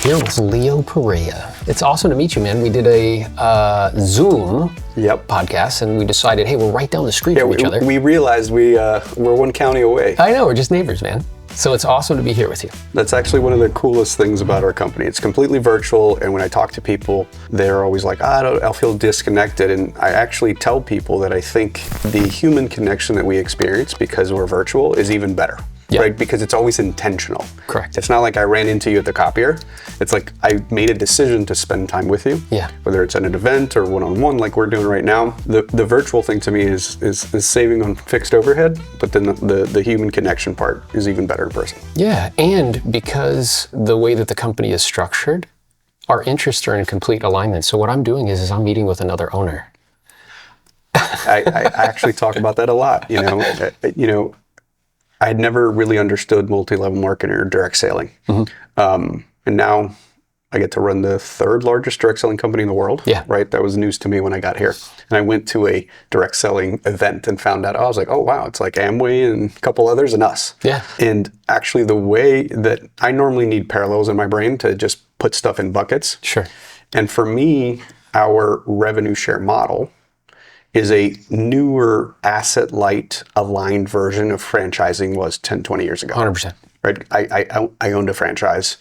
here with Leo Pareja. It's awesome to meet you, man. We did a Zoom podcast, and we decided, hey, we're right down the street from each other. We realized we're one county away. I know, we're just neighbors, man. So it's awesome to be here with you. That's actually one of the coolest things about our company. It's completely virtual, and when I talk to people, they're always like, I'll feel disconnected. And I actually tell people that I think the human connection that we experience because we're virtual is even better. Yep. Right? Because it's always intentional. Correct. It's not like I ran into you at the copier. It's like I made a decision to spend time with you. Yeah. Whether it's at an event or one-on-one like we're doing right now. The virtual thing to me is saving on fixed overhead, but then the human connection part is even better in person. Yeah, and because the way that the company is structured, our interests are in complete alignment. So what I'm doing is I'm meeting with another owner. I actually talk about that a lot. I had never really understood multi-level marketing or direct selling. Mm-hmm. And now I get to run the third largest direct selling company in the world. Yeah. Right? That was news to me when I got here. And I went to a direct selling event and found out, I was like, oh, wow, it's like Amway and a couple others and us. Yeah. And actually the way that I normally need parallels in my brain to just put stuff in buckets. Sure. And for me, our revenue share model is a newer asset-light aligned version of franchising was 10, 20 years ago. 100%. Right? I owned a franchise.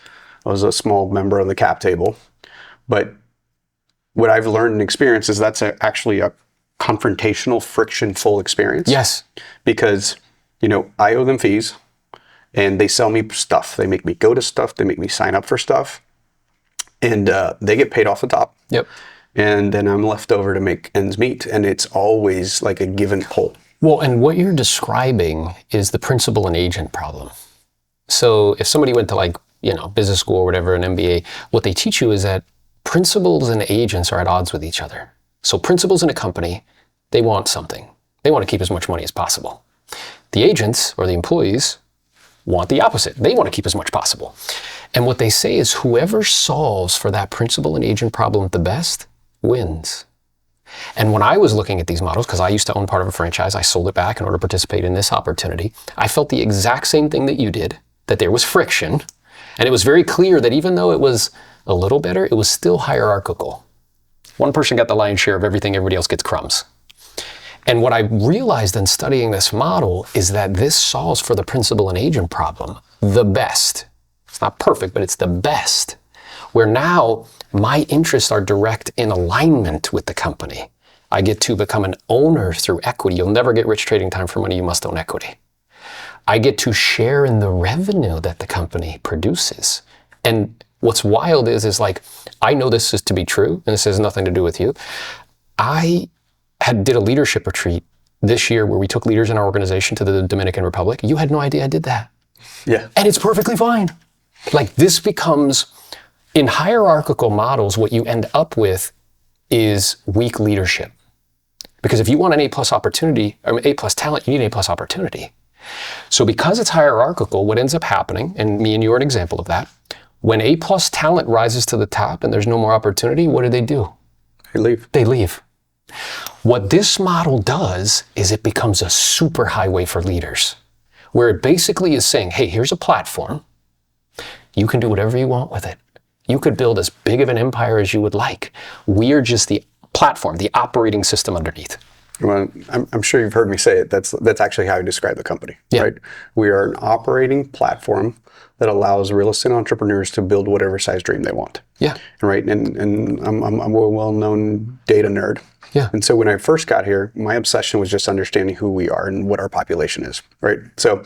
I was a small member of the cap table. But what I've learned and experienced is that's actually a confrontational, friction-full experience. Yes. Because, I owe them fees and they sell me stuff. They make me go to stuff. They make me sign up for stuff. And they get paid off the top. Yep. And then I'm left over to make ends meet. And it's always like a give and pull. Well, and what you're describing is the principal and agent problem. So if somebody went to business school or whatever, an MBA, what they teach you is that principals and agents are at odds with each other. So principals in a company, they want something. They want to keep as much money as possible. The agents or the employees want the opposite. They want to keep as much possible. And what they say is whoever solves for that principal and agent problem the best wins. And when I was looking at these models, because I used to own part of a franchise, I sold it back in order to participate in this opportunity. I felt the exact same thing that you did, that there was friction. And it was very clear that even though it was a little better, it was still hierarchical. One person got the lion's share of everything, everybody else gets crumbs. And what I realized in studying this model is that this solves for the principal and agent problem the best. It's not perfect, but it's the best. Where now my interests are direct in alignment with the company. I get to become an owner through equity. You'll never get rich trading time for money. You must own equity. I get to share in the revenue that the company produces. And what's wild is I know this is to be true, and this has nothing to do with you. I did a leadership retreat this year where we took leaders in our organization to the Dominican Republic. You had no idea I did that. Yeah. And it's perfectly fine. This becomes, in hierarchical models, what you end up with is weak leadership. Because if you want an A+ opportunity, or A+ talent, you need an A+ opportunity. So because it's hierarchical, what ends up happening, and me and you are an example of that, when A+ talent rises to the top and there's no more opportunity, what do? They leave. They leave. What this model does is it becomes a super highway for leaders, where it basically is saying, hey, here's a platform. You can do whatever you want with it. You could build as big of an empire as you would like. We're just the platform, the operating system underneath. Well, I'm sure you've heard me say it. That's actually how I describe the company, yeah. Right? We are an operating platform that allows real estate entrepreneurs to build whatever size dream they want. Yeah. Right? And I'm a well-known data nerd. Yeah. And so when I first got here, my obsession was just understanding who we are and what our population is, right? So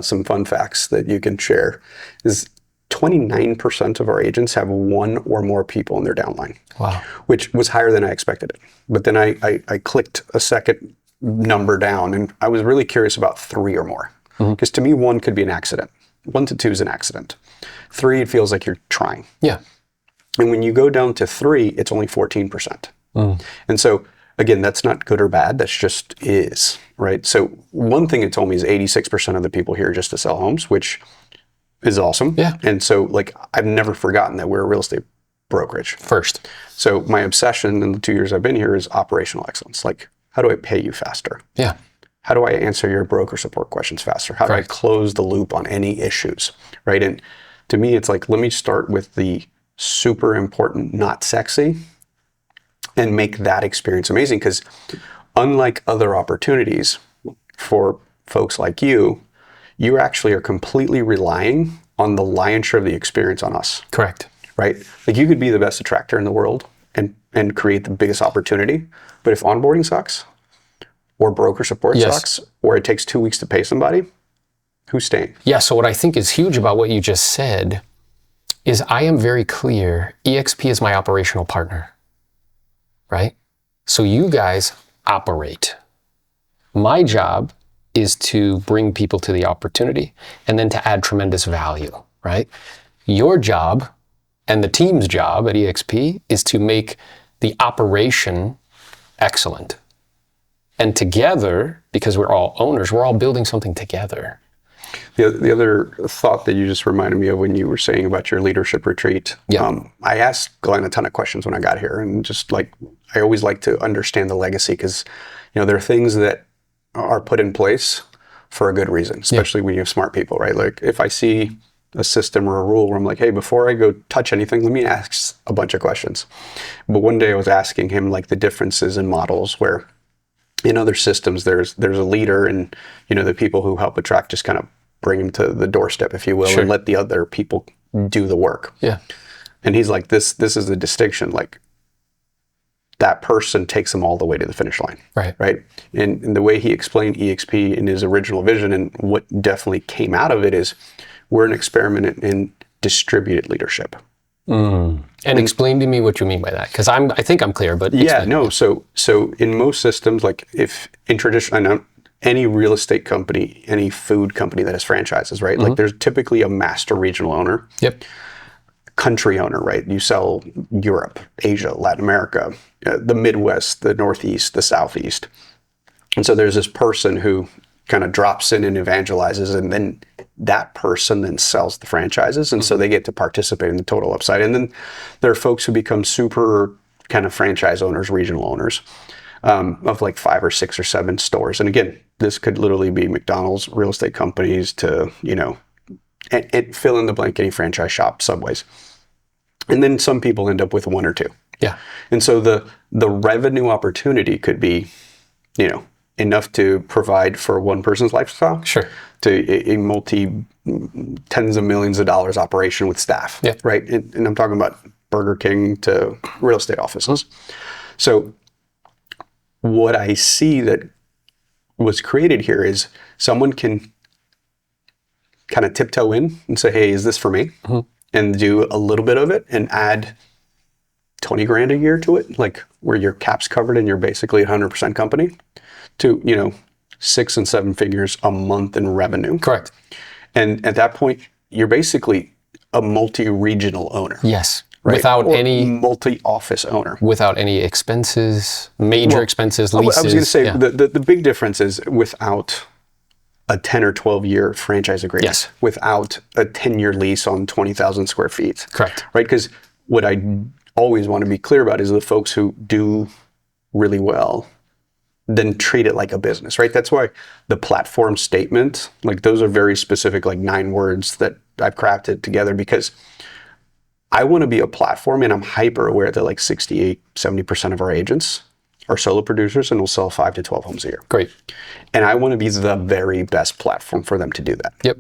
some fun facts that you can share is 29% of our agents have one or more people in their downline. Wow. Which was higher than I expected it. But then I clicked a second number down and I was really curious about 3 or more. Because to me, 1 could be an accident. 1 to 2 is an accident. 3, it feels like you're trying. Yeah. And when you go down to 3, it's only 14%. And so, again, that's not good or bad. That's just is, right? So one thing it told me is 86% of the people here just to sell homes, which is awesome. Yeah. And so, I've never forgotten that we're a real estate brokerage. First. So my obsession in the 2 years I've been here is operational excellence. How do I pay you faster? Yeah. How do I answer your broker support questions faster? How do I close the loop on any issues, right? And to me, it's like, let me start with the super important, not sexy, and make that experience amazing. Because unlike other opportunities for folks like you actually are completely relying on the lion's share of the experience on us. Correct. Right? Like you could be the best attractor in the world and create the biggest opportunity. But if onboarding sucks, or broker support sucks, or it takes 2 weeks to pay somebody, who's staying? Yeah, so what I think is huge about what you just said is I am very clear, eXp is my operational partner, right? So you guys operate. My job is to bring people to the opportunity and then to add tremendous value, right? Your job and the team's job at eXp is to make the operation excellent. And together, because we're all owners, we're all building something together. The other thought that you just reminded me of when you were saying about your leadership retreat, I asked Glenn a ton of questions when I got here, and just like, I always like to understand the legacy, because there are things that are put in place for a good reason, especially when you have smart people, right? Like if I see a system or a rule where I'm like, hey, before I go touch anything, let me ask a bunch of questions. But one day I was asking him like the differences in models where in other systems there's a leader, and the people who help attract just kind of bring them to the doorstep, if you will, and let the other people do the work. Yeah. And he's like, this is the distinction. Like that person takes them all the way to the finish line. Right. And the way he explained eXp in his original vision, and what definitely came out of it, is we're an experiment in distributed leadership. And explain to me what you mean by that, because I think I'm clear, but so in most systems, like if in tradition, I know any real estate company, any food company that has franchises, right? Like there's typically a master regional owner. Country owner, right? You sell Europe, Asia, Latin America, the Midwest, the Northeast, the Southeast. And so there's this person who kind of drops in and evangelizes, and then that person then sells the franchises. And so they get to participate in the total upside. And then there are folks who become super kind of franchise owners, regional owners, of like 5 or 6 or 7 stores. And again, this could literally be McDonald's, real estate companies, to, and fill in the blank, any franchise shop, Subways. And then some people end up with 1 or 2. Yeah. And so the revenue opportunity could be, enough to provide for one person's lifestyle. To a multi tens of millions of dollars operation with staff. Right. And I'm talking about Burger King to real estate offices. So what I see that was created here is someone can kind of tiptoe in and say, hey, is this for me? And do a little bit of it and add 20 grand a year to it, like where your cap's covered and you're basically 100% company, to, 6 and 7 figures a month in revenue. Correct. And at that point, you're basically a multi-regional owner. Yes. Right? Without any multi-office owner. Without any expenses, major expenses, leases. I was going to say, the big difference is without a 10 or 12 year franchise agreement. Yes. Without a 10-year lease on 20,000 square feet. Correct. Right? Because what I always want to be clear about is the folks who do really well then treat it like a business, right? That's why the platform statement, like those are very specific, like 9 words that I've crafted together, because I want to be a platform, and I'm hyper aware that like 68, 70% of our agents are solo producers and will sell 5 to 12 homes a year. Great. And I want to be the very best platform for them to do that. Yep.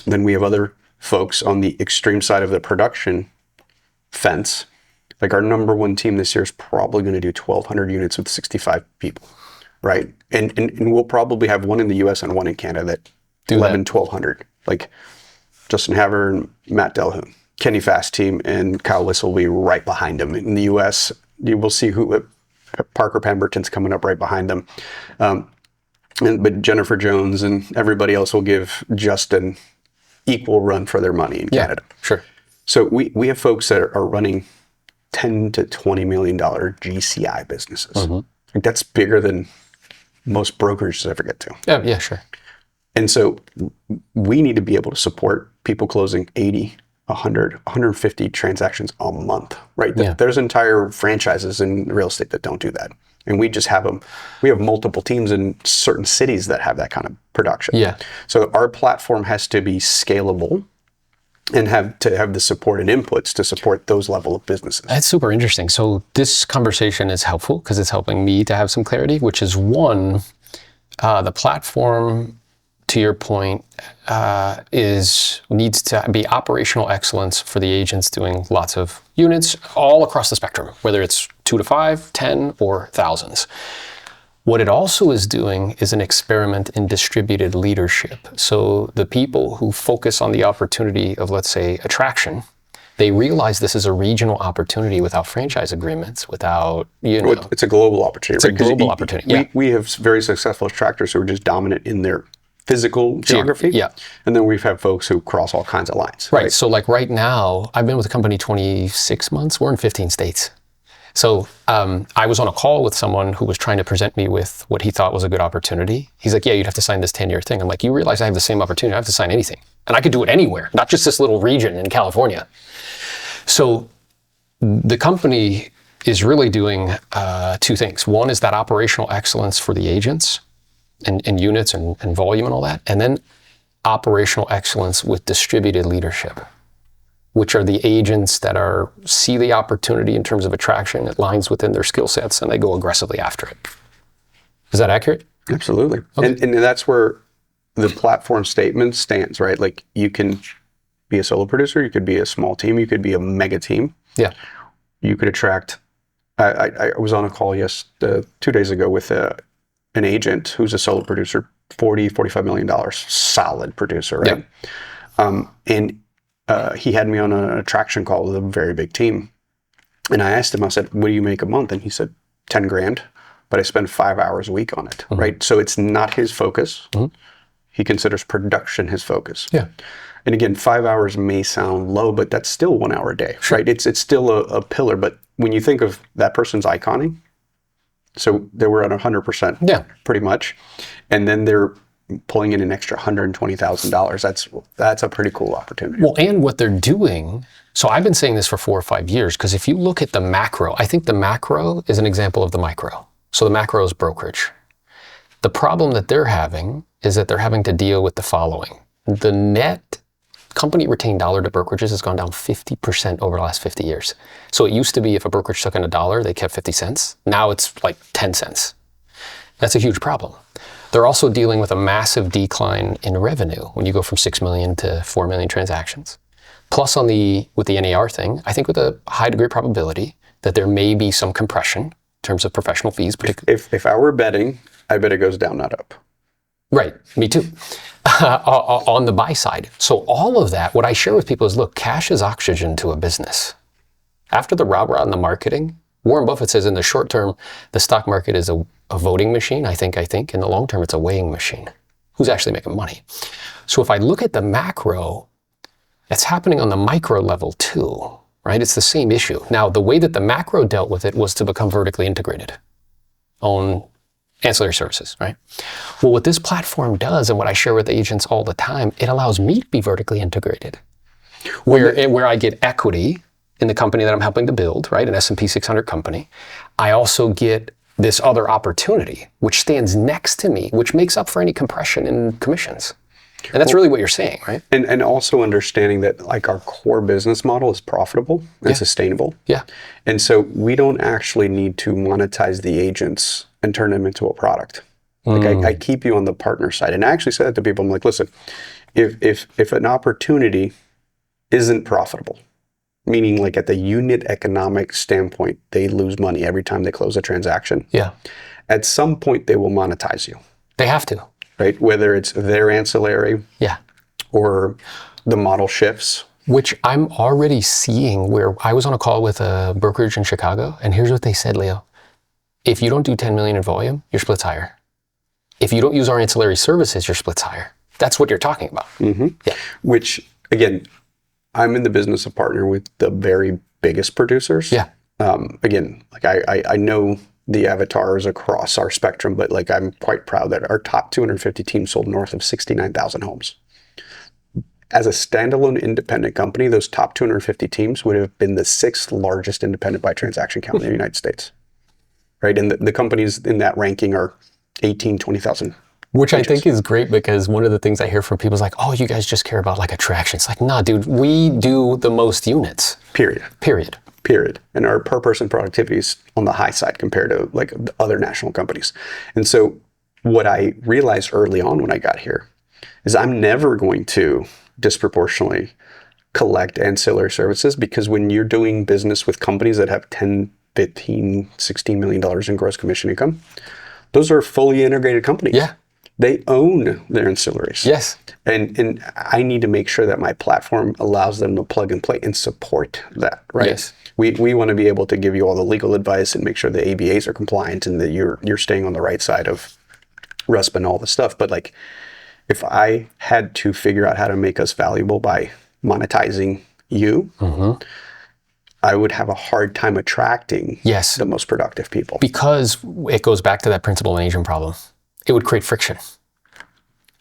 Then we have other folks on the extreme side of the production fence. Like our number 1 team this year is probably going to do 1,200 units with 65 people. Right. And we'll probably have 1 in the US and 1 in Canada that do 1,200. Like Justin Haver and Matt Delhoon. Kenny Fast team and Kyle Whistle will be right behind him. In the US, you will see who Parker Pemberton's coming up right behind them. But Jennifer Jones and everybody else will give Justin equal run for their money in Canada. Sure. So we have folks that are running $10 to $20 million GCI businesses. Like that's bigger than most brokerages ever get to. Yeah, sure. And so we need to be able to support people closing 80, 100, 150 transactions a month, right? There's entire franchises in real estate that don't do that. And we just have them. We have multiple teams in certain cities that have that kind of production. Yeah. So our platform has to be scalable and have the support and inputs to support those level of businesses. That's super interesting. So this conversation is helpful because it's helping me to have some clarity, which is one, the platform, to your point, needs to be operational excellence for the agents doing lots of units all across the spectrum, whether it's 2 to 5, 10, or thousands. What it also is doing is an experiment in distributed leadership. So the people who focus on the opportunity of, let's say, attraction, they realize this is a regional opportunity without franchise agreements, without, It's a global opportunity. It's a global opportunity. We have very successful attractors who are just dominant in their physical geography. Yeah. And then we've had folks who cross all kinds of lines. Right. So like right now, I've been with the company 26 months. We're in 15 states. So I was on a call with someone who was trying to present me with what he thought was a good opportunity. He's like, yeah, you'd have to sign this 10-year thing. I'm like, you realize I have the same opportunity. I have to sign anything. And I could do it anywhere, not just this little region in California. So the company is really doing two things. One is that operational excellence for the agents and units and volume and all that. And then operational excellence with distributed leadership, which are the agents that see the opportunity in terms of attraction. It lines within their skill sets and they go aggressively after it. Is that accurate? Absolutely. Okay. And that's where the platform statement stands, right? Like you can be a solo producer, you could be a small team, you could be a mega team. Yeah. You could attract, I was on a call 2 days ago with an agent who's a solo producer, $45 million, solid producer, right? Yeah. And he had me on an attraction call with a very big team. And I asked him, I said, what do you make a month? And he said, 10 grand, but I spend 5 hours a week on it, right? So it's not his focus. He considers production his focus. Yeah. And again, 5 hours may sound low, but that's still 1 hour a day, right? It's still a pillar. But when you think of that person's iconing, so they were at 100%, pretty much. And then they're pulling in an extra $120,000. That's a pretty cool opportunity. Well, and what they're doing, so I've been saying this for 4 or 5 years, because if you look at the macro, I think the macro is an example of the micro. So the macro is brokerage. The problem that they're having is that they're having to deal with the following. The net company retained dollar to brokerages has gone down 50% over the last 50 years. So it used to be if a brokerage took in $1, they kept 50 cents. Now it's like 10 cents. That's a huge problem. They're also dealing with a massive decline in revenue when you go from 6 million to 4 million transactions. Plus with the NAR thing, I think with a high degree of probability that there may be some compression in terms of professional fees. If I were betting, I bet it goes down, not up. Right, me too. On the buy side. So all of that, what I share with people is, look, cash is oxygen to a business. After the rah-rah and the marketing, Warren Buffett says in the short term, the stock market is a voting machine. I think. In the long term, it's a weighing machine. Who's actually making money? So if I look at the macro, it's happening on the micro level too, right? It's the same issue. Now, the way that the macro dealt with it was to become vertically integrated, own ancillary services, right? Well, what this platform does, and what I share with agents all the time, it allows me to be vertically integrated, where I get equity in the company that I'm helping to build, right? An S&P 600 company. I also get this other opportunity, which stands next to me, which makes up for any compression in commissions. And that's really what you're saying, right? And also understanding that like our core business model is profitable and sustainable. Yeah. And so we don't actually need to monetize the agents and turn them into a product. Like I keep you on the partner side. And I actually said that to people, I'm like, listen, if an opportunity isn't profitable, meaning like at the unit economic standpoint, they lose money every time they close a transaction. Yeah. At some point they will monetize you. They have to. Right? Whether it's their ancillary or the model shifts. Which I'm already seeing, where I was on a call with a brokerage in Chicago, and here's what they said, Leo. If you don't do 10 million in volume, your split's higher. If you don't use our ancillary services, your split's higher. That's what you're talking about. Yeah. Which, again, I'm in the business of partnering with the very biggest producers. Yeah. Again, like I know the avatars across our spectrum, but like I'm quite proud that our top 250 teams sold north of 69,000 homes. As a standalone independent company, those top 250 teams would have been the 6th largest independent by transaction count in the United States. Right? And the companies in that ranking are 18, 20,000 Which I think is great, because one of the things I hear from people is like, oh, you guys just care about like attraction. It's like, nah, dude, we do the most units. Period. And our per person productivity is on the high side compared to like other national companies. And so what I realized early on when I got here is I'm never going to disproportionately collect ancillary services, because when you're doing business with companies that have 10, 15, $16 million in gross commission income, those are fully integrated companies. Yeah. They own their ancillaries. Yes. And I need to make sure that my platform allows them to plug and play and support that, right? Yes. We want to be able to give you all the legal advice and make sure the ABAs are compliant and that you're staying on the right side of RESP and all the stuff. But like, if I had to figure out how to make us valuable by monetizing you, I would have a hard time attracting the most productive people. Because it goes back to that principal and agent problem. It would create friction.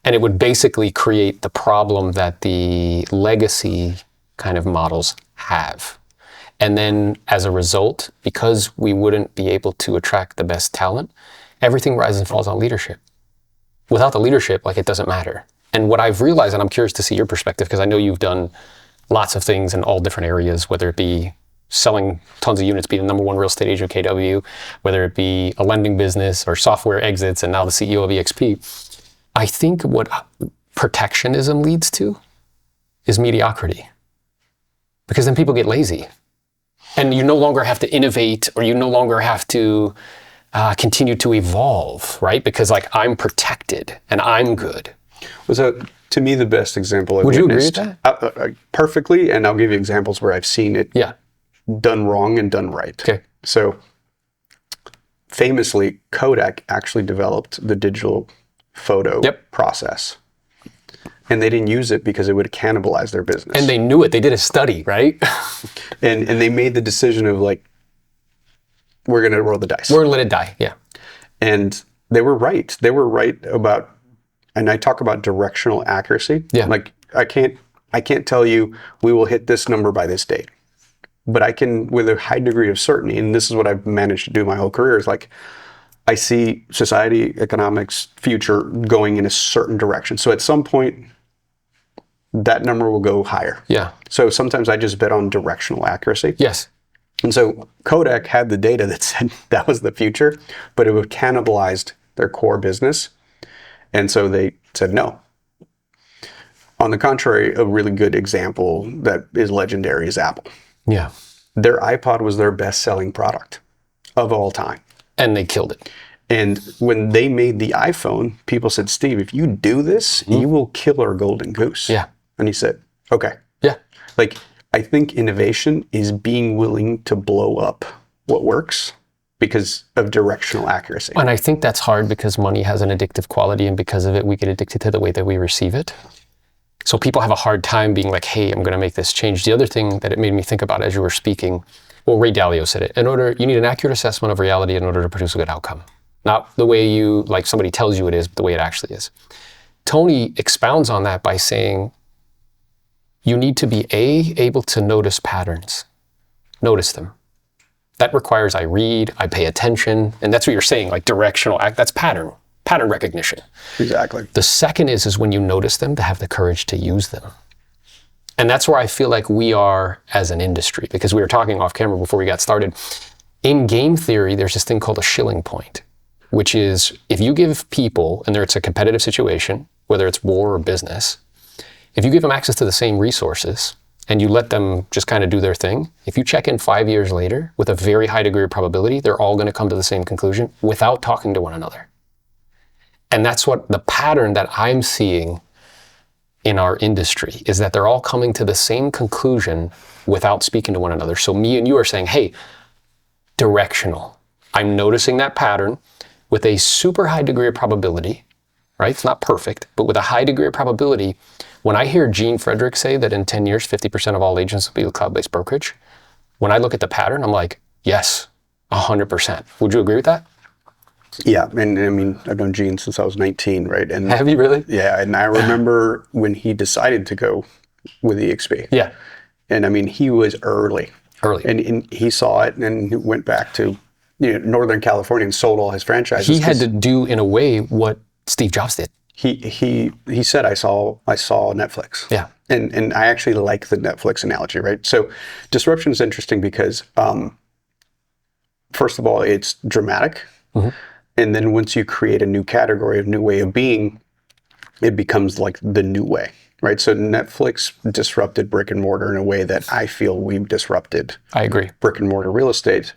And it would basically create the problem that the legacy kind of models have. And then as a result, because we wouldn't be able to attract the best talent, everything rises and falls on leadership. Without the leadership, like, it doesn't matter. And what I've realized, and I'm curious to see your perspective, because I know you've done lots of things in all different areas, whether it be selling tons of units, be the number one real estate agent of KW, whether it be a lending business or software exits, and now the CEO of eXp. I think what protectionism leads to is mediocrity, because then people get lazy, and you no longer have to innovate, or you no longer have to continue to evolve, right? Because like, I'm protected and I'm good. Was that, to me, the best example I've Would witnessed. You agree with that? Perfectly, and I'll give you examples where I've seen it done wrong and done right. Okay. So famously, Kodak actually developed the digital photo process. And they didn't use it because it would cannibalize their business. And they knew it. They did a study, right? and they made the decision of like, we're going to roll the dice. We're going to let it die, yeah. And they were right. They were right about, and I talk about directional accuracy. Yeah. Like, I can't tell you we will hit this number by this date. But I can, with a high degree of certainty, and this is what I've managed to do my whole career, is like, I see society, economics, future going in a certain direction. So at some point, that number will go higher. Yeah. So sometimes I just bet on directional accuracy. Yes. And so Kodak had the data that said that was the future, but it would cannibalize their core business. And so they said no. On the contrary, a really good example that is legendary is Apple. Yeah. Their iPod was their best-selling product of all time. And they killed it. And when they made the iPhone, people said, Steve, if you do this, you will kill our golden goose. Yeah. And he said, okay. Yeah. Like, I think innovation is being willing to blow up what works because of directional accuracy. And I think that's hard because money has an addictive quality, and because of it, we get addicted to the way that we receive it. So people have a hard time being like, hey, I'm going to make this change. The other thing that it made me think about as you were speaking, well, Ray Dalio said it, you need an accurate assessment of reality in order to produce a good outcome. Not the way like somebody tells you it is, but the way it actually is. Tony expounds on that by saying, you need to be able to notice patterns. Notice them. That requires I read, I pay attention, and that's what you're saying, like directional act, that's pattern recognition. Exactly. The second is when you notice them, to have the courage to use them. And that's where I feel like we are as an industry, because we were talking off camera before we got started. In game theory, there's this thing called a shilling point, which is if you give people, and it's a competitive situation, whether it's war or business, if you give them access to the same resources and you let them just kind of do their thing, if you check in 5 years later with a very high degree of probability, they're all going to come to the same conclusion without talking to one another. And that's what the pattern that I'm seeing in our industry is, that they're all coming to the same conclusion without speaking to one another. So me and you are saying, hey, directional. I'm noticing that pattern with a super high degree of probability, right? It's not perfect, but with a high degree of probability. When I hear Gene Frederick say that in 10 years, 50% of all agents will be with cloud-based brokerage, when I look at the pattern, I'm like, yes, 100%. Would you agree with that? Yeah, and I mean, I've known Gene since I was 19, right? And have you really? Yeah, and I remember when he decided to go with eXp. Yeah. And I mean, he was early. And he saw it, and he went back to Northern California and sold all his franchises. He had to do, in a way, what Steve Jobs did. He said, I saw Netflix. Yeah. And I actually like the Netflix analogy, right? So disruption is interesting because, first of all, it's dramatic. Mm-hmm. And then once you create a new category, a new way of being, it becomes like the new way, right? So Netflix disrupted brick and mortar in a way that I feel we've disrupted. I agree. Brick and mortar real estate.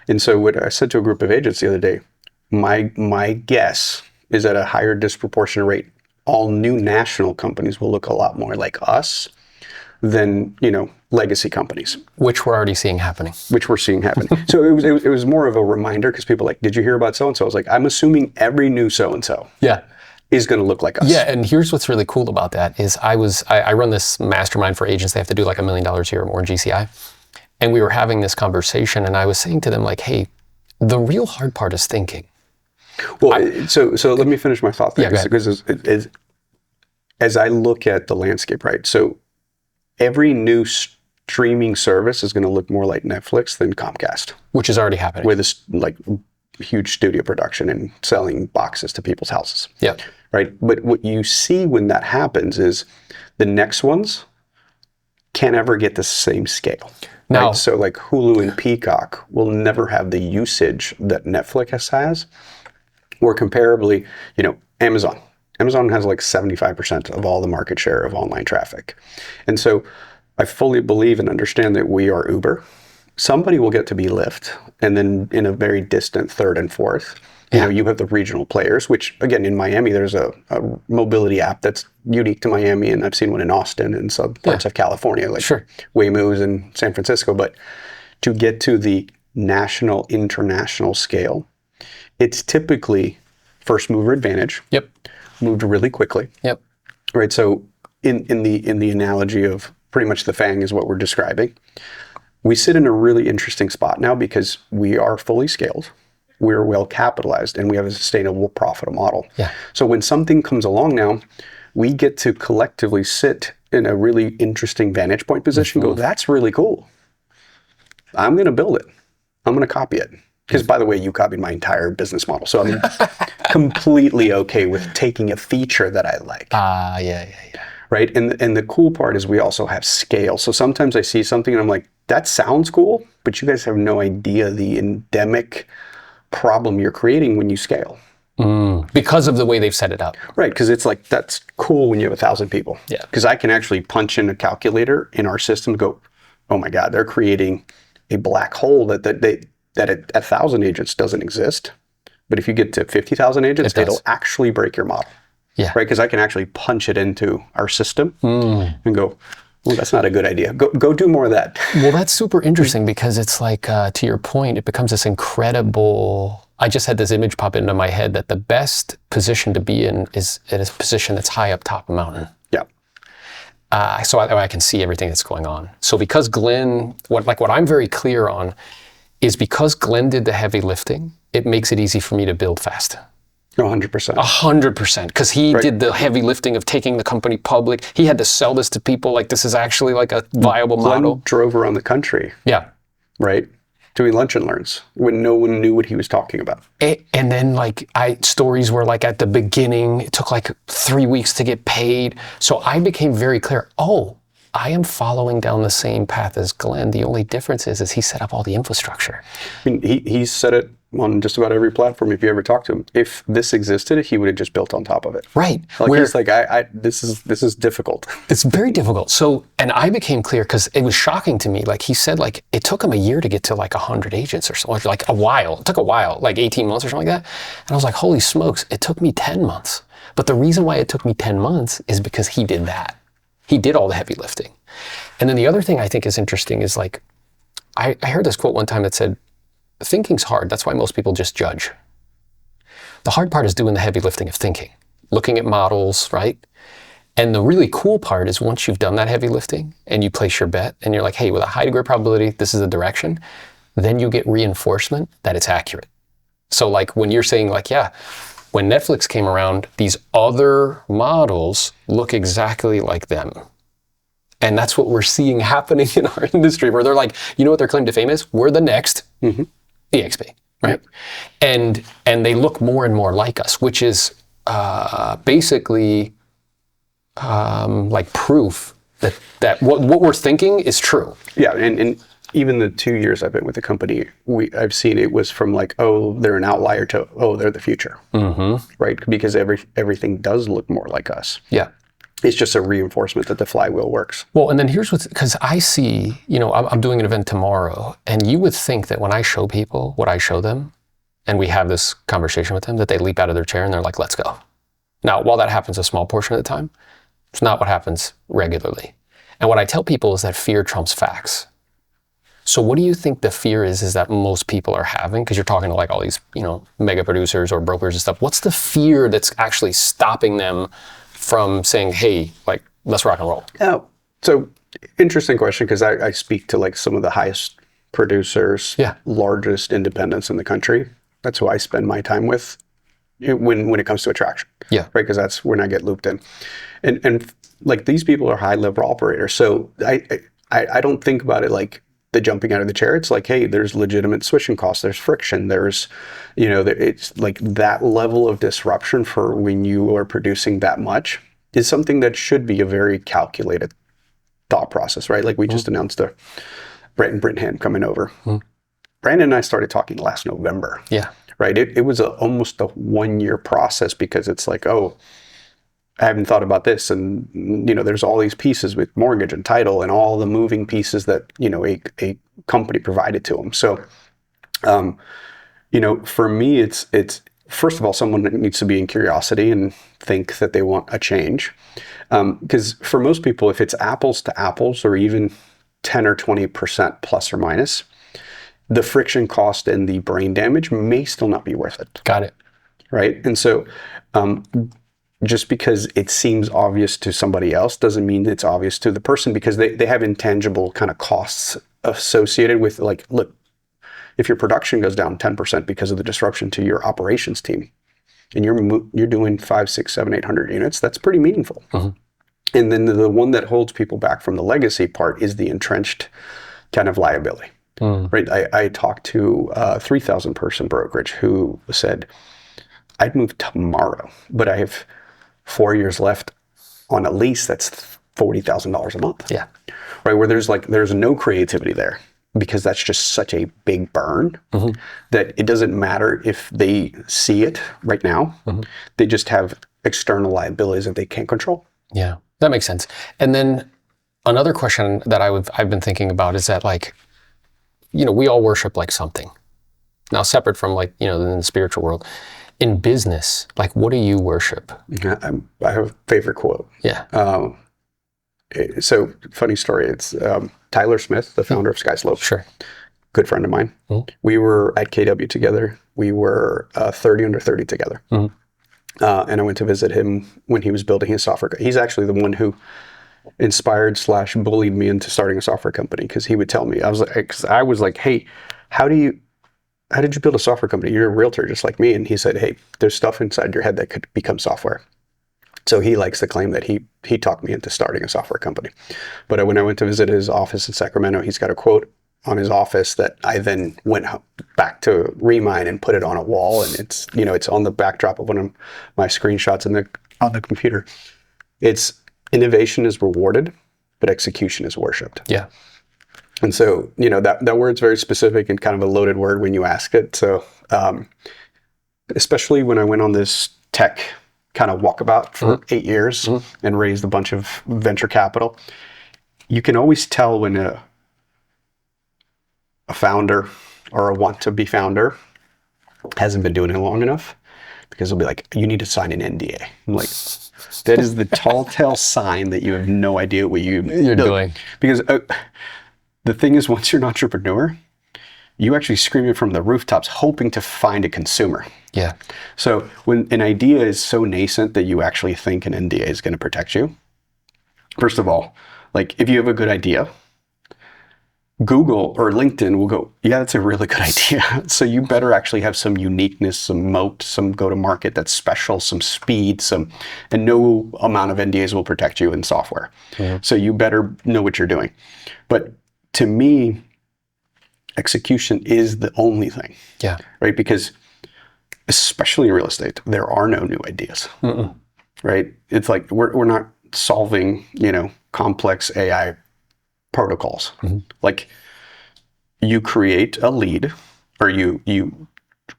And so what I said to a group of agents the other day, my guess is at a higher disproportionate rate, all new national companies will look a lot more like us than, legacy companies. Which we're already seeing happening. So it was more of a reminder because people are like, did you hear about so-and-so? I was like, I'm assuming every new so-and-so is going to look like us. Yeah, and here's what's really cool about that is I run this mastermind for agents. They have to do like $1 million a year or more in GCI. And we were having this conversation and I was saying to them like, hey, the real hard part is thinking. Well, so let me finish my thought there. Yeah, because as I look at the landscape, right? So every new streaming service is going to look more like Netflix than Comcast. Which is already happening. With this like huge studio production and selling boxes to people's houses. Yeah. Right? But what you see when that happens is the next ones can't ever get the same scale. Now, right? So like Hulu and Peacock will never have the usage that Netflix has. Or comparably, Amazon. Amazon has like 75% of all the market share of online traffic. And so I fully believe and understand that we are Uber. Somebody will get to be Lyft. And then in a very distant third and fourth, you have the regional players, which again, in Miami, there's a mobility app that's unique to Miami. And I've seen one in Austin and some parts of California, like Waymo's in San Francisco. But to get to the national, international scale, it's typically first mover advantage. Yep. Moved really quickly. Yep. Right. So in the analogy of pretty much the FANG is what we're describing, we sit in a really interesting spot now because we are fully scaled, we're well capitalized, and we have a sustainable, profitable model. Yeah. So when something comes along now, we get to collectively sit in a really interesting vantage point position, go, that's really cool. I'm going to build it. I'm going to copy it. Because, by the way, you copied my entire business model. So I'm completely okay with taking a feature that I like. Yeah. Right? And the cool part is we also have scale. So sometimes I see something and I'm like, that sounds cool, but you guys have no idea the endemic problem you're creating when you scale. Because of the way they've set it up. Right, because it's like, that's cool when you have 1,000 people. Yeah. Because I can actually punch in a calculator in our system and go, oh my God, they're creating a black hole that at 1,000 agents doesn't exist. But if you get to 50,000 agents, it'll actually break your model. Yeah. Right? Because I can actually punch it into our system and go, well, that's not a good idea. Go do more of that. Well, that's super interesting because it's like, to your point, it becomes this incredible... I just had this image pop into my head that the best position to be in is a position that's high up top of a mountain. Yeah. So I can see everything that's going on. So because Glenn, what I'm very clear on is because Glenn did the heavy lifting, it makes it easy for me to build fast. 100%. 100%, because he did the heavy lifting of taking the company public. He had to sell this to people like this is actually like a viable model. Glenn drove around the country. Yeah. Right? Doing lunch and learns when no one knew what he was talking about. And then stories were like at the beginning, it took like 3 weeks to get paid. So I became very clear, I am following down the same path as Glenn. The only difference is he set up all the infrastructure. I mean, he said it on just about every platform. If you ever talk to him, if this existed, he would have just built on top of it. Right. He's like, this is difficult. It's very difficult. So, and I became clear because it was shocking to me. Like he said, like it took him a year to get to like 100 agents or so, like a while. It took a while, like 18 months or something like that. And I was like, holy smokes, it took me 10 months. But the reason why it took me 10 months is because he did that. He did all the heavy lifting. And then the other thing I think is interesting is like, I heard this quote one time that said, thinking's hard. That's why most people just judge. The hard part is doing the heavy lifting of thinking, looking at models, right? And the really cool part is once you've done that heavy lifting and you place your bet and you're like, hey, with a high degree of probability, this is the direction, then you get reinforcement that it's accurate. So like when you're saying like, yeah, when Netflix came around, these other models look exactly like them. And that's what we're seeing happening in our industry where they're like, you know what their claim to fame is? We're the next eXp, right? And they look more and more like us, which is basically like proof that what we're thinking is true. Yeah, and even the 2 years I've been with the company, I've seen it was from like, oh, they're an outlier to, oh, they're the future, right? Because everything does look more like us. Yeah. It's just a reinforcement that the flywheel works. Well, and then here's because I see, I'm doing an event tomorrow, and you would think that when I show people what I show them, and we have this conversation with them, that they leap out of their chair and they're like, let's go. Now, while that happens a small portion of the time, it's not what happens regularly. And what I tell people is that fear trumps facts. So what do you think the fear is that most people are having? Because you're talking to like all these, mega producers or brokers and stuff. What's the fear that's actually stopping them from saying, hey, like, let's rock and roll? Oh, so interesting question, because I speak to like some of the highest producers, largest independents in the country. That's who I spend my time with when it comes to attraction. Yeah. Right, because that's when I get looped in. And like these people are high level operators. So I don't think about it like the jumping out of the chair. It's like, hey, there's legitimate switching costs, there's friction, there's, it's like that level of disruption for when you are producing that much is something that should be a very calculated thought process, right? Like we just announced Brent Brittingham coming over. Brandon and I started talking last November. Yeah. Right. It was almost a 1 year process, because it's like, oh, I haven't thought about this. And, there's all these pieces with mortgage and title and all the moving pieces that, a company provided to them. So, for me, it's first of all, someone that needs to be in curiosity and think that they want a change. Because for most people, if it's apples to apples or even 10 or 20% plus or minus, the friction cost and the brain damage may still not be worth it. Got it. Right. And so, just because it seems obvious to somebody else doesn't mean it's obvious to the person, because they have intangible kind of costs associated with, like, look, if your production goes down 10% because of the disruption to your operations team, and you're doing 5, 6, 7, 800 units, that's pretty meaningful. And then the one that holds people back from the legacy part is the entrenched kind of liability. Right. I talked to a 3,000 person brokerage who said, I'd move tomorrow, but I have 4 years left on a lease that's $40,000 a month. Yeah. Right. Where there's no creativity there, because that's just such a big burn that it doesn't matter if they see it right now. They just have external liabilities that they can't control. Yeah, that makes sense. And then another question that I've been thinking about is that, like, we all worship like something. Now, separate from like, in the spiritual world, in business, like, what do you worship? I have a favorite quote. Yeah. So funny story. It's Tyler Smith, the founder of SkySlope. Sure. Good friend of mine. We were at KW together. We were 30 under 30 together. And I went to visit him when he was building his software. He's actually the one who inspired / bullied me into starting a software company, because he would tell me, I was like, hey, how did you build a software company? You're a realtor just like me. And he said, hey, there's stuff inside your head that could become software. So he likes to claim that he talked me into starting a software company. But when I went to visit his office in Sacramento, he's got a quote on his office that I then went back to remine and put it on a wall. And it's, it's on the backdrop of one of my screenshots on the computer. It's, innovation is rewarded, but execution is worshipped. Yeah. And so, that word's very specific and kind of a loaded word when you ask it. So, especially when I went on this tech kind of walkabout for 8 years and raised a bunch of venture capital, you can always tell when a founder or a want-to-be founder hasn't been doing it long enough, because they'll be like, you need to sign an NDA. I'm like, that is the tall tale sign that you have no idea what you're doing. Because the thing is, once you're an entrepreneur, you actually scream it from the rooftops, hoping to find a consumer. Yeah. So when an idea is so nascent that you actually think an NDA is going to protect you, first of all, like, if you have a good idea, Google or LinkedIn will go, yeah, that's a really good idea. So you better actually have some uniqueness, some moat, some go-to-market that's special, some speed, and no amount of NDAs will protect you in software. So you better know what you're doing. But to me, execution is the only thing. Yeah. Right? Because especially in real estate, there are no new ideas, right? It's like we're not solving, complex AI protocols. Like you create a lead, or you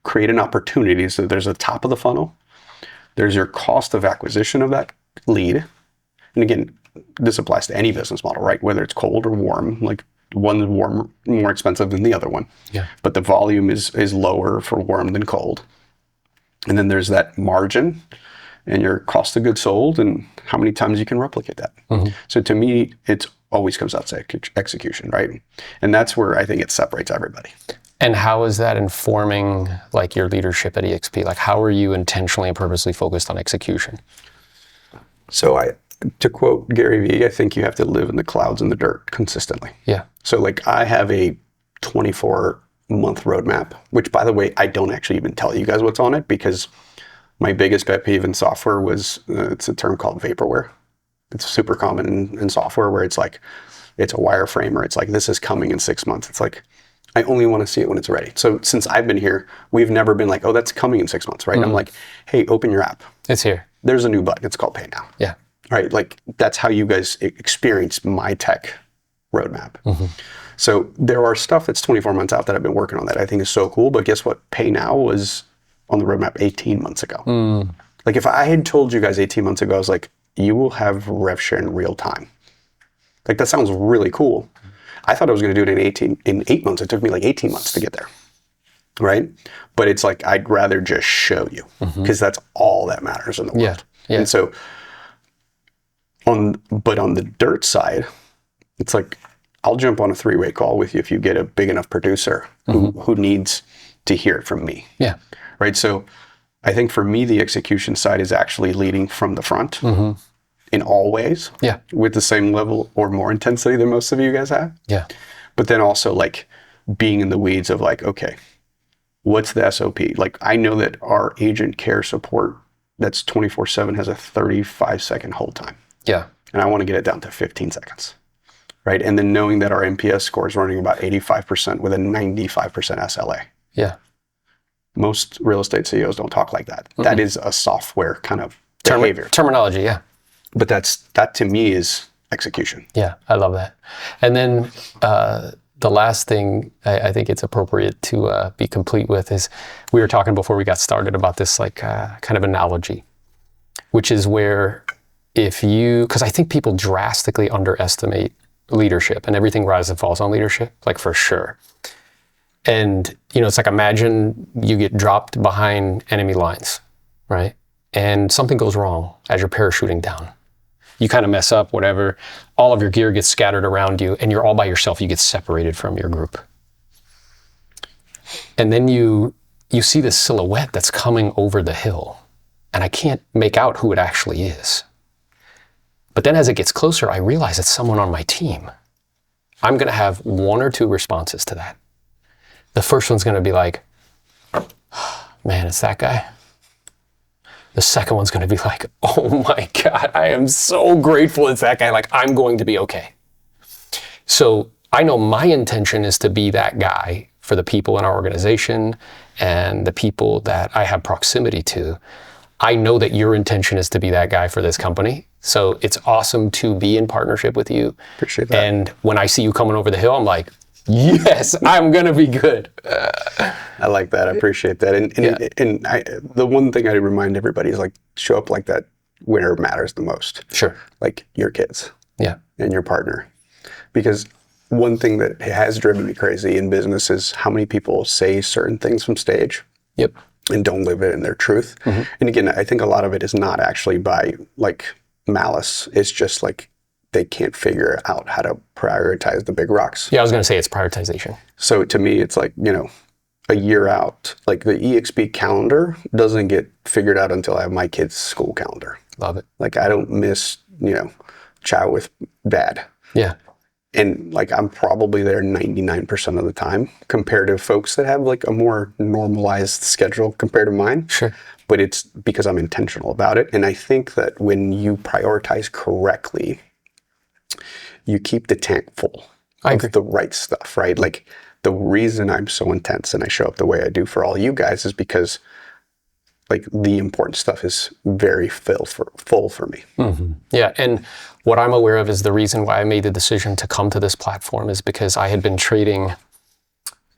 create an opportunity. So there's a top of the funnel. There's your cost of acquisition of that lead. And again, this applies to any business model, right? Whether it's cold or warm, like one's warm more expensive than the other one. Yeah. But the volume is lower for warm than cold. And then there's that margin and your cost of goods sold and how many times you can replicate that. So to me, it always comes out to execution, right? And that's where I think it separates everybody. And how is that informing like your leadership at eXp? Like how are you intentionally and purposely focused on execution? So to quote Gary Vee, I think you have to live in the clouds and the dirt consistently. Yeah. So like I have a 24-month roadmap, which by the way, I don't actually even tell you guys what's on it, because my biggest pet peeve in software was, it's a term called vaporware. It's super common in software where it's like, it's a wireframe, or it's like, this is coming in 6 months. It's like, I only want to see it when it's ready. So since I've been here, we've never been like, oh, that's coming in 6 months, right? I'm like, hey, open your app. It's here. There's a new button. It's called Pay Now. Yeah. Right? Like that's how you guys experience my tech roadmap. So there are stuff that's 24 months out that I've been working on that I think is so cool. But guess what? Pay Now was on the roadmap 18 months ago. Like if I had told you guys 18 months ago, I was like, you will have rev share in real time. Like that sounds really cool. I thought I was going to do it in 8 months. It took me like 18 months to get there. Right? But it's like, I'd rather just show you, because that's all that matters in the world. Yeah. And so on the dirt side, it's like, I'll jump on a 3-way call with you if you get a big enough producer who needs to hear it from me. Yeah. Right. So I think for me, the execution side is actually leading from the front in all ways. Yeah. With the same level or more intensity than most of you guys have. Yeah. But then also like being in the weeds of like, okay, what's the SOP? Like I know that our agent care support that's 24/7 has a 35-second hold time. Yeah. And I want to get it down to 15 seconds. Right. And then knowing that our NPS score is running about 85% with a 95% SLA. Yeah. Most real estate CEOs don't talk like that. That is a software kind of behavior. Terminology, yeah. But that to me is execution. Yeah, I love that. And then the last thing I think it's appropriate to be complete with is, we were talking before we got started about this like kind of analogy, which is where because I think people drastically underestimate leadership, and everything rises and falls on leadership, like for sure. And, it's like, imagine you get dropped behind enemy lines, right? And something goes wrong as you're parachuting down. You kind of mess up, whatever. All of your gear gets scattered around you, and you're all by yourself. You get separated from your group. And then you see this silhouette that's coming over the hill, and I can't make out who it actually is. But then as it gets closer, I realize it's someone on my team. I'm going to have one or two responses to that. The first one's going to be like, man, it's that guy. The second one's going to be like, oh my God, I am so grateful it's that guy. Like, I'm going to be okay. So I know my intention is to be that guy for the people in our organization and the people that I have proximity to. I know that your intention is to be that guy for this company. So it's awesome to be in partnership with you. Appreciate that. And when I see you coming over the hill, I'm like, yes, I'm going to be good. I like that. I appreciate that. And the one thing I remind everybody is like, show up like that where it matters the most. Sure. Like your kids. Yeah. And your partner. Because one thing that has driven me crazy in business is how many people say certain things from stage. Yep. And don't live it in their truth. And again, I think a lot of it is not actually by like malice. It's just like they can't figure out how to prioritize the big rocks. Yeah, I was going to say it's prioritization. So to me, it's like, a year out, like the eXp calendar doesn't get figured out until I have my kids' school calendar. Love it. Like I don't miss, chow with dad. Yeah. And like I'm probably there 99% of the time compared to folks that have like a more normalized schedule compared to mine. Sure. But it's because I'm intentional about it. And I think that when you prioritize correctly, you keep the tank full of the right stuff, right? Like the reason I'm so intense and I show up the way I do for all you guys is because like the important stuff is very full for me. Mm-hmm. Yeah, and what I'm aware of is the reason why I made the decision to come to this platform is because I had been trading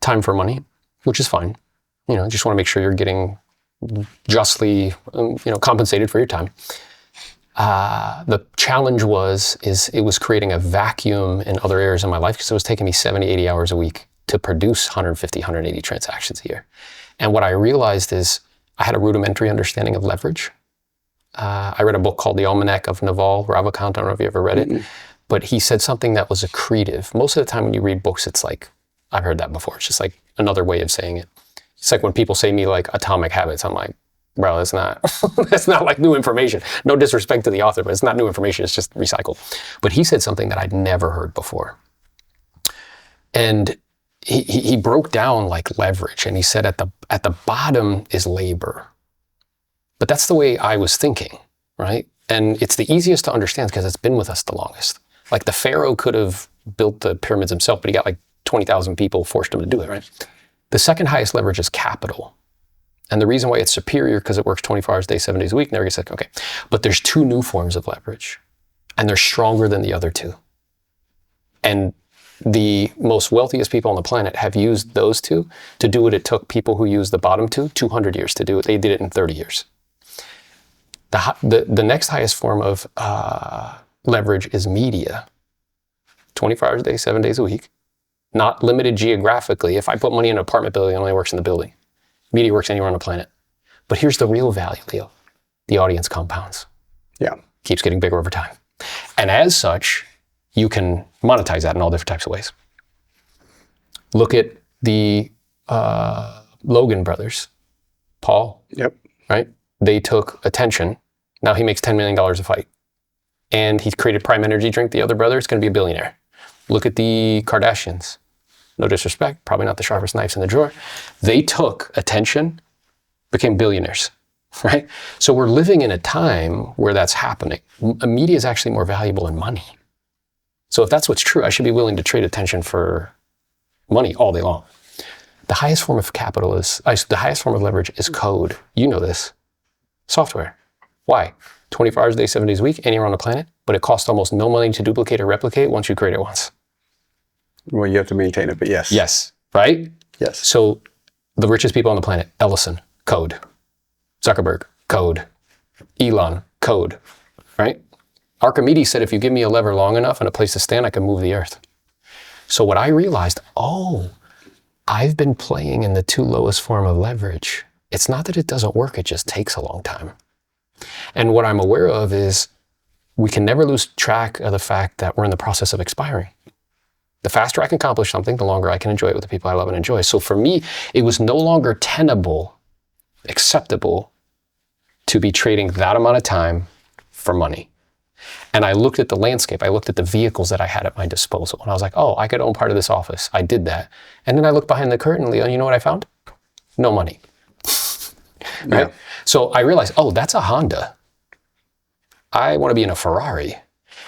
time for money, which is fine. Just want to make sure you're getting justly, compensated for your time. The challenge is it was creating a vacuum in other areas of my life because it was taking me 70, 80 hours a week to produce 150, 180 transactions a year. And what I realized is I had a rudimentary understanding of leverage. I read a book called The Almanac of Naval Ravikant. I don't know if you ever read it, but he said something that was accretive. Most of the time when you read books, it's like, I've heard that before. It's just like another way of saying it. It's like when people say to me like Atomic Habits, I'm like, bro, that's not that's not like new information. No disrespect to the author, but it's not new information. It's just recycled. But he said something that I'd never heard before. And he broke down like leverage, and he said at the bottom is labor. But that's the way I was thinking, right? And it's the easiest to understand because it's been with us the longest. Like the Pharaoh could have built the pyramids himself, but he got like 20,000 people forced him to do it, right? The second highest leverage is capital. And the reason why it's superior because it works 24 hours a day, 7 days a week, never gets like, okay. But there's two new forms of leverage, and they're stronger than the other two. And the most wealthiest people on the planet have used those two to do what it took people who used the bottom two 200 years to do it. They did it in 30 years. The next highest form of leverage is media. 24 hours a day, 7 days a week. Not limited geographically. If I put money in an apartment building, it only works in the building. Media works anywhere on the planet. But here's the real value, Leo. The audience compounds. Yeah. Keeps getting bigger over time. And as such, you can monetize that in all different types of ways. Look at the Logan brothers. Paul. Yep. Right? They took attention. Now he makes $10 million a fight. And he's created Prime Energy drink. The other brother is going to be a billionaire. Look at the Kardashians. No disrespect, probably not the sharpest knives in the drawer. They took attention, became billionaires, right? So we're living in a time where that's happening. Media is actually more valuable than money. So if that's what's true, I should be willing to trade attention for money all day long. The highest form of the highest form of leverage is code. You know this. Software. Why? 24 hours a day, 7 days a week, anywhere on the planet, but it costs almost no money to duplicate or replicate once you create it once. Well, you have to maintain it, but yes. Yes, right? Yes. So the richest people on the planet, Ellison, code. Zuckerberg, code. Elon, code, right? Archimedes said, if you give me a lever long enough and a place to stand, I can move the earth. So what I realized, I've been playing in the two lowest form of leverage. It's not that it doesn't work, it just takes a long time. And what I'm aware of is we can never lose track of the fact that we're in the process of expiring. The faster I can accomplish something, the longer I can enjoy it with the people I love and enjoy. So for me, it was no longer tenable, acceptable to be trading that amount of time for money. And I looked at the landscape. I looked at the vehicles that I had at my disposal. And I was like, I could own part of this office. I did that. And then I looked behind the curtain, Leo, you know what I found? No money. Right? Yeah. So I realized, that's a Honda. I want to be in a Ferrari.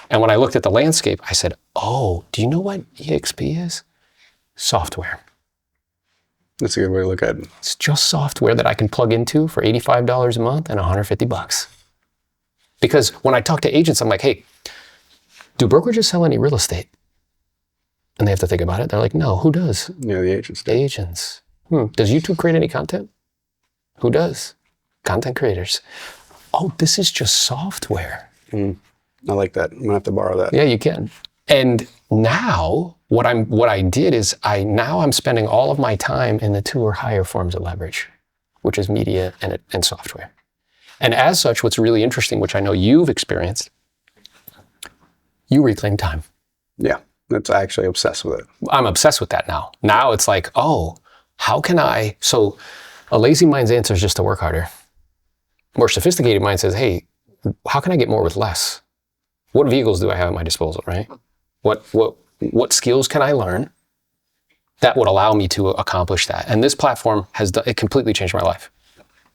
And when I looked at the landscape, I said, do you know what eXp is? Software. That's a good way to look at it. It's just software that I can plug into for $85 a month and $150. Because when I talk to agents, I'm like, hey, do brokerages sell any real estate? And they have to think about it. They're like, no, who does? Yeah, the agents do. Agents. Does YouTube create any content? Who does? Content creators. This is just software. I like that. I'm gonna have to borrow that. Yeah, you can. And now what I did is I'm spending all of my time in the two or higher forms of leverage, which is media and software. And as such, what's really interesting, which I know you've experienced, you reclaim time. Yeah, that's actually obsessed with it. I'm obsessed with that now. Now it's like, how can so a lazy mind's answer is just to work harder. More sophisticated mind says, hey, how can I get more with less? What vehicles do I have at my disposal, right? What skills can I learn that would allow me to accomplish that? And this platform it completely changed my life.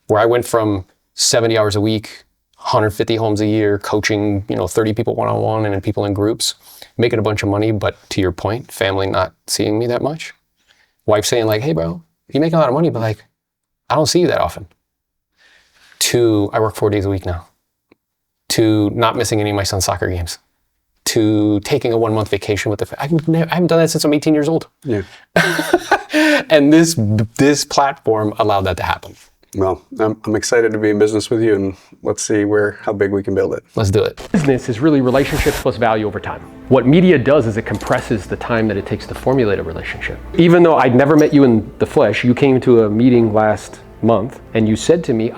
Where I went from 70 hours a week, 150 homes a year, coaching, 30 people one-on-one and then people in groups, making a bunch of money, but to your point, family not seeing me that much. Wife saying like, hey bro, you make a lot of money, but like, I don't see you that often. to I work 4 days a week now, to not missing any of my son's soccer games, to taking a 1 month vacation with I haven't done that since I'm 18 years old. Yeah. And this platform allowed that to happen. Well, I'm excited to be in business with you, and let's see how big we can build it. Let's do it. Business is really relationships plus value over time. What media does is it compresses the time that it takes to formulate a relationship. Even though I'd never met you in the flesh, you came to a meeting last month and you said to me,